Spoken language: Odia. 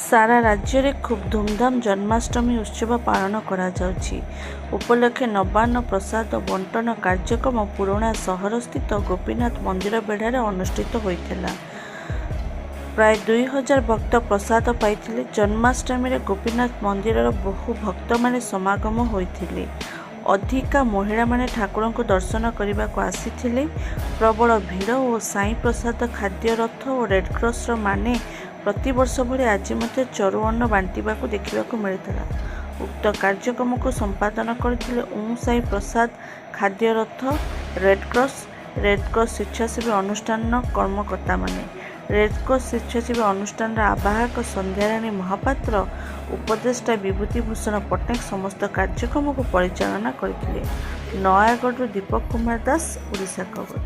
ସାରା ରାଜ୍ୟରେ ଖୁବ୍ ଧୁମ୍ଧାମ୍ ଜନ୍ମାଷ୍ଟମୀ ଉତ୍ସବ ପାଳନ କରାଯାଉଛି। ଉପଲକ୍ଷେ ନବାନ୍ନ ପ୍ରସାଦ ବଣ୍ଟନ କାର୍ଯ୍ୟକ୍ରମ ପୁରୁଣା ସହରସ୍ଥିତ ଗୋପୀନାଥ ମନ୍ଦିର ବେଢ଼ାରେ ଅନୁଷ୍ଠିତ ହୋଇଥିଲା। ପ୍ରାୟ 2000 ଭକ୍ତ ପ୍ରସାଦ ପାଇଥିଲେ। ଜନ୍ମାଷ୍ଟମୀରେ ଗୋପୀନାଥ ମନ୍ଦିରର ବହୁ ଭକ୍ତମାନେ ସମାଗମ ହୋଇଥିଲେ। ଅଧିକା ମହିଳାମାନେ ଠାକୁରଙ୍କୁ ଦର୍ଶନ କରିବାକୁ ଆସିଥିଲେ। ପ୍ରବଳ ଭିଡ଼ ଓ ସାଇ ପ୍ରସାଦ ଖାଦ୍ୟ ରଥ ଓ ରେଡ୍କ୍ରସର ମାନେ ପ୍ରତିବର୍ଷ ଭଳି ଆଜି ମଧ୍ୟ ଚରୁଅନ୍ନ ବାଣ୍ଟିବାକୁ ଦେଖିବାକୁ ମିଳିଥିଲା। ଉକ୍ତ କାର୍ଯ୍ୟକ୍ରମକୁ ସମ୍ପାଦନ କରିଥିଲେ ସାଇ ପ୍ରସାଦ ଖାଦ୍ୟ ରଥ, ରେଡ୍କ୍ରସ ସ୍ୱେଚ୍ଛାସେବୀ ଅନୁଷ୍ଠାନର କର୍ମକର୍ତ୍ତାମାନେ। ରେଡ୍କ୍ରସ ସ୍ୱେଚ୍ଛାସେବୀ ଅନୁଷ୍ଠାନର ଆବାହକ ସନ୍ଧ୍ୟାରାଣୀ ମହାପାତ୍ର, ଉପଦେଷ୍ଟା ବିଭୂତି ଭୂଷଣ ପଟ୍ଟନାୟକ ସମସ୍ତ କାର୍ଯ୍ୟକ୍ରମକୁ ପରିଚାଳନା କରିଥିଲେ। ନୟାଗଡ଼ରୁ ଦୀପକ କୁମାର ଦାସ, ଓଡ଼ିଶା ଖବର।